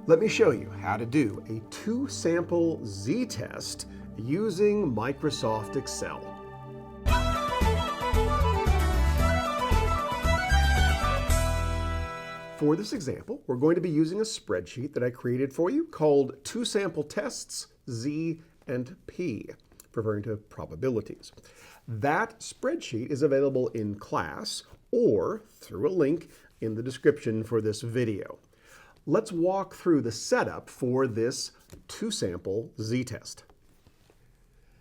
Let me show you how to do a two-sample z-test using Microsoft Excel. For this example, we're going to be using a spreadsheet that I created for you called Two Sample Tests, Z and P, referring to probabilities. That spreadsheet is available in class or through a link in the description for this video. Let's walk through the setup for this two-sample z-test.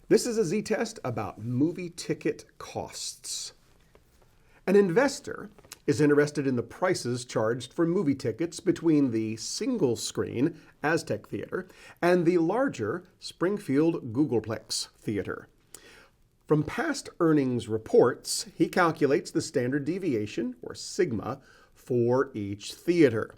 This is a z-test about movie ticket costs. An investor is interested in the prices charged for movie tickets between the single-screen Aztec Theater and the larger Springfield Googleplex Theater. From past earnings reports, he calculates the standard deviation, or sigma, for each theater.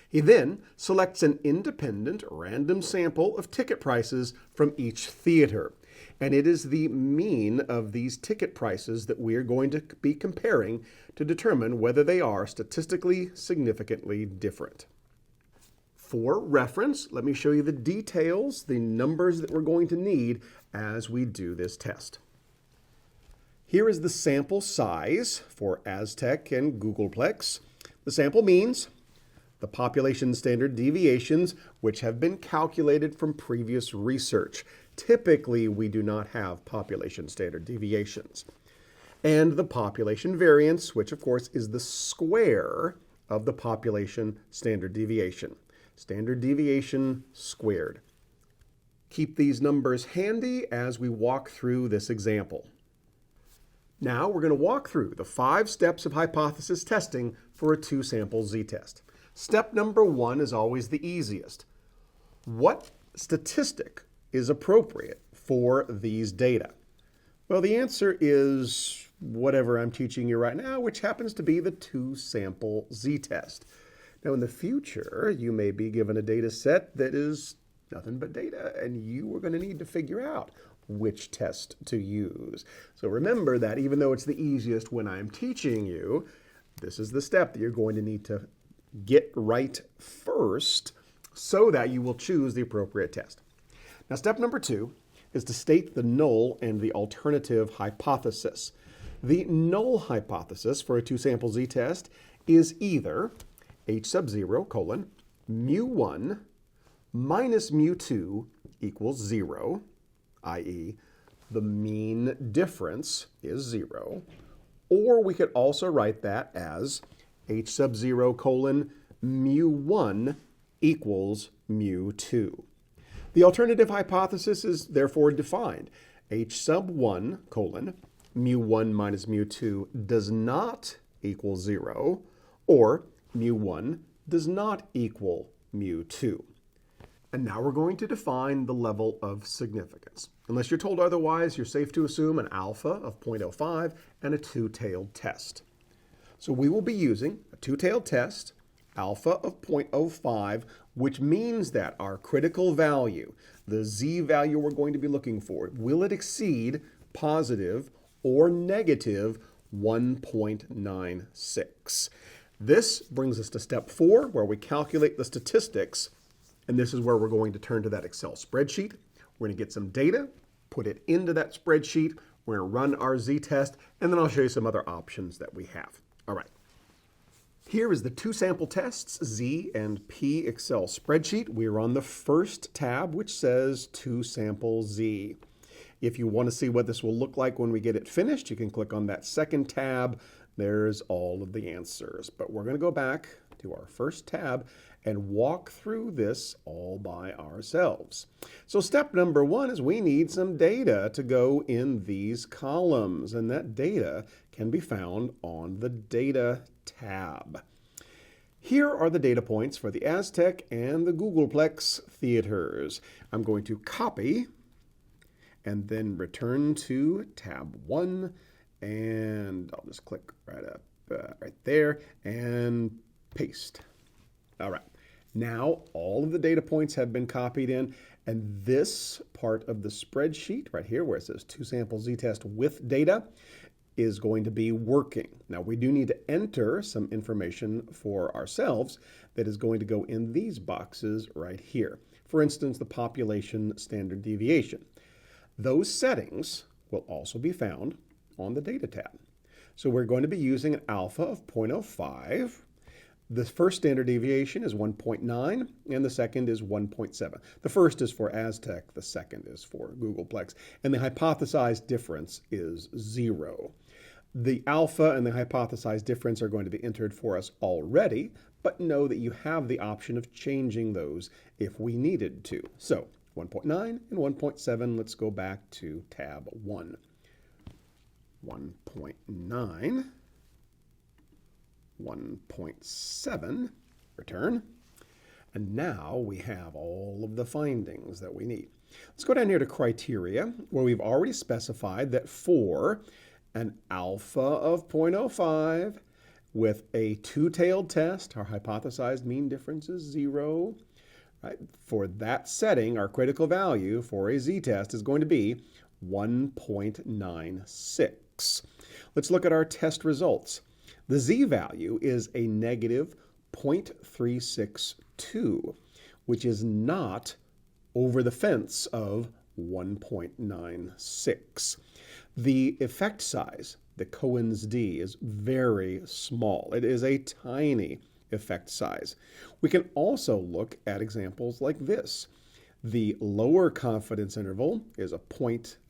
He then selects an independent random sample of ticket prices from each theater. And it is the mean of these ticket prices that we are going to be comparing to determine whether they are statistically significantly different. For reference, let me show you the details, the numbers that we're going to need as we do this test. Here is the sample size for Aztec and Googleplex. The sample means the population standard deviations, which have been calculated from previous research. Typically, we do not have population standard deviations. And the population variance, which of course is the square of the population standard deviation. Standard deviation squared. Keep these numbers handy as we walk through this example. Now we're going to walk through the 5 steps of hypothesis testing for a two-sample z-test. Step number 1 is always the easiest. What statistic is appropriate for these data? Well, the answer is whatever I'm teaching you right now, which happens to be the two-sample z-test. Now, in the future, you may be given a data set that is nothing but data, and you are going to need to figure out which test to use. So remember that even though it's the easiest when I'm teaching you, this is the step that you're going to need to get right first so that you will choose the appropriate test. Now, step number 2 is to state the null and the alternative hypothesis. The null hypothesis for a two-sample z-test is either h sub 0 colon mu1 minus mu2 equals 0, i.e. the mean difference is 0, or we could also write that as h sub 0 colon mu1 equals mu2. The alternative hypothesis is therefore defined. h sub 1 colon mu1 minus mu2 does not equal 0, or mu1 does not equal mu2. And now we're going to define the level of significance. Unless you're told otherwise, you're safe to assume an alpha of 0.05 and a two-tailed test. So we will be using a two-tailed test, alpha of 0.05, which means that our critical value, the z value we're going to be looking for, will it exceed positive or negative 1.96? This brings us to step 4, where we calculate the statistics, and this is where we're going to turn to that Excel spreadsheet. We're going to get some data, put it into that spreadsheet, we're going to run our z-test, and then I'll show you some other options that we have. All right. Here is the two sample tests, Z and P Excel spreadsheet. We're on the first tab, which says two sample Z. If you want to see what this will look like when we get it finished, you can click on that second tab. There's all of the answers. But we're going to go back to our first tab and walk through this all by ourselves. So step number 1 is we need some data to go in these columns, and that data can be found on the Data tab. Here are the data points for the Aztec and the Googleplex theaters. I'm going to copy and then return to tab 1, and I'll just click right there and paste. All right. Now all of the data points have been copied in, and this part of the spreadsheet right here where it says two sample z-test with data, is going to be working. Now, we do need to enter some information for ourselves that is going to go in these boxes right here. For instance, the population standard deviation. Those settings will also be found on the Data tab. So we're going to be using an alpha of 0.05. The first standard deviation is 1.9, and the second is 1.7. The first is for Aztec, the second is for Googleplex, and the hypothesized difference is 0. The alpha and the hypothesized difference are going to be entered for us already, but know that you have the option of changing those if we needed to. So 1.9 and 1.7, let's go back to tab 1. 1.9, 1.7, return. And now we have all of the findings that we need. Let's go down here to criteria, where we've already specified that for an alpha of 0.05 with a two-tailed test, our hypothesized mean difference is 0. Right? For that setting, our critical value for a z-test is going to be 1.96. Let's look at our test results. The z-value is a negative 0.362, which is not over the fence of 1.96. The effect size, the Cohen's d, is very small. It is a tiny effect size. We can also look at examples like this. The lower confidence interval is a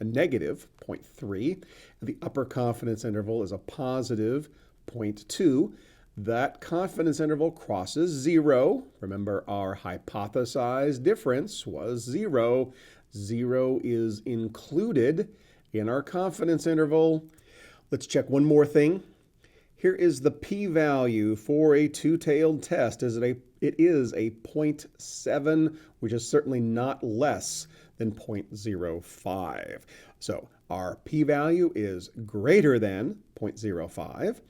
negative 0.3. The upper confidence interval is a positive 0.2. That confidence interval crosses 0. Remember, our hypothesized difference was 0. 0 is included in our confidence interval. Let's check one more thing. Here is the p-value for a two-tailed test. It is a 0.7, which is certainly not less than 0.05. So our p-value is greater than 0.05.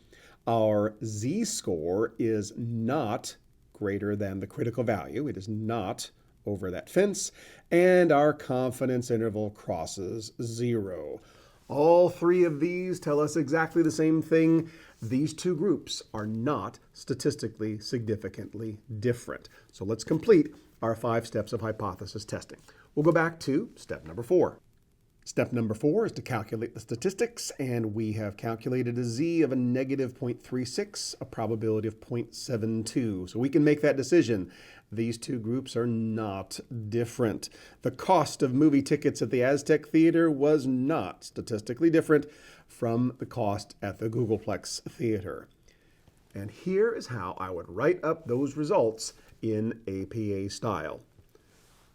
Our z-score is not greater than the critical value. It is not over that fence. And our confidence interval crosses 0. All three of these tell us exactly the same thing. These two groups are not statistically significantly different. So let's complete our 5 steps of hypothesis testing. We'll go back to step number 4. Step number 4 is to calculate the statistics, and we have calculated a z of a negative 0.36, a probability of 0.72. So we can make that decision. These two groups are not different. The cost of movie tickets at the Aztec Theater was not statistically different from the cost at the Googleplex Theater. And here is how I would write up those results in APA style.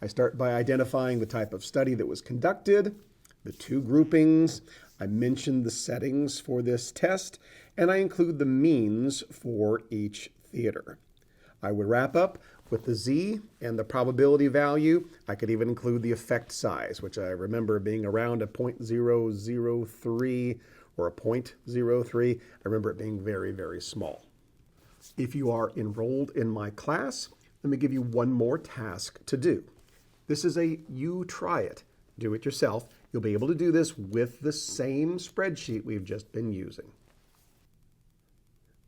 I start by identifying the type of study that was conducted, the two groupings, I mentioned the settings for this test, and I include the means for each theater. I would wrap up with the z and the probability value. I could even include the effect size, which I remember being around a 0.003 or a 0.03. I remember it being very, very small. If you are enrolled in my class, let me give you one more task to do. This is a you try it, do it yourself. You'll be able to do this with the same spreadsheet we've just been using.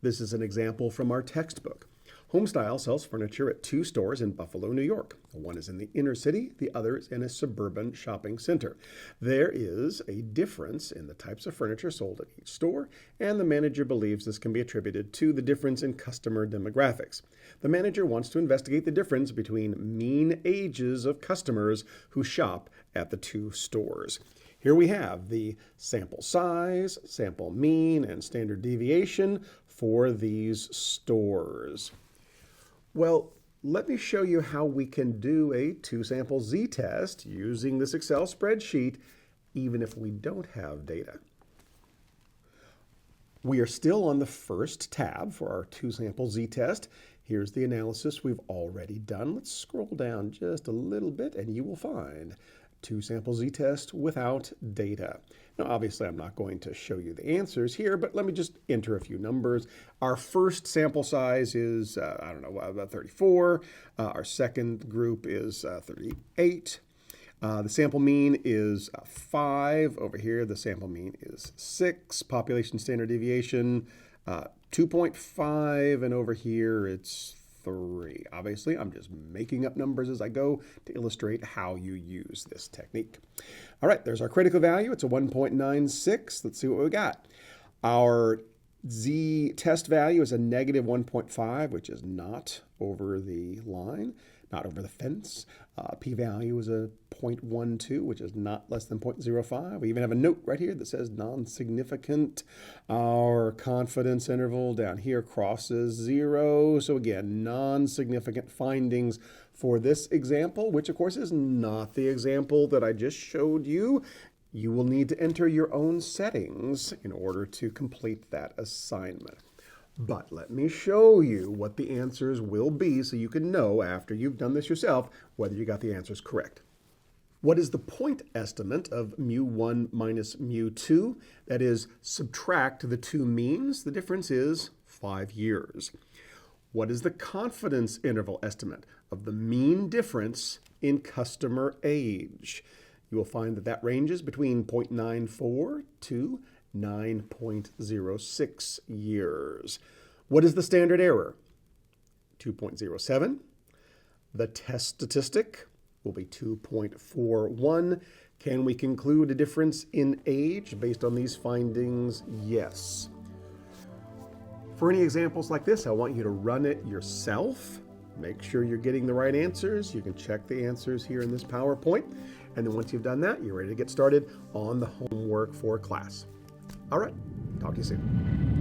This is an example from our textbook. Homestyle sells furniture at 2 stores in Buffalo, New York. One is in the inner city, the other is in a suburban shopping center. There is a difference in the types of furniture sold at each store, and the manager believes this can be attributed to the difference in customer demographics. The manager wants to investigate the difference between mean ages of customers who shop at the 2 stores. Here we have the sample size, sample mean, and standard deviation for these stores. Well, let me show you how we can do a 2-sample z-test using this Excel spreadsheet, even if we don't have data. We are still on the first tab for our 2-sample z-test. Here's the analysis we've already done. Let's scroll down just a little bit and you will find 2-sample z-test without data. Now, obviously, I'm not going to show you the answers here, but let me just enter a few numbers. Our first sample size is, about 34. Our second group is 38. The sample mean is 5. Over here, the sample mean is 6. Population standard deviation, 2.5. And over here, it's 3. Obviously, I'm just making up numbers as I go to illustrate how you use this technique. All right, there's our critical value. It's a 1.96. Let's see what we got. Our z-test value is a negative 1.5, which is not over the line, not over the fence. P-value is a 0.12, which is not less than 0.05. We even have a note right here that says non-significant. Our confidence interval down here crosses 0. So again, non-significant findings for this example, which of course is not the example that I just showed you. You will need to enter your own settings in order to complete that assignment. But let me show you what the answers will be so you can know after you've done this yourself whether you got the answers correct. What is the point estimate of mu1 minus mu2? That is, subtract the two means. The difference is 5 years. What is the confidence interval estimate of the mean difference in customer age? You will find that that ranges between 0.94 to 9.06 years. What is the standard error? 2.07. The test statistic will be 2.41. Can we conclude a difference in age based on these findings? Yes. For any examples like this, I want you to run it yourself. Make sure you're getting the right answers. You can check the answers here in this PowerPoint. And then once you've done that, you're ready to get started on the homework for class. All right, talk to you soon.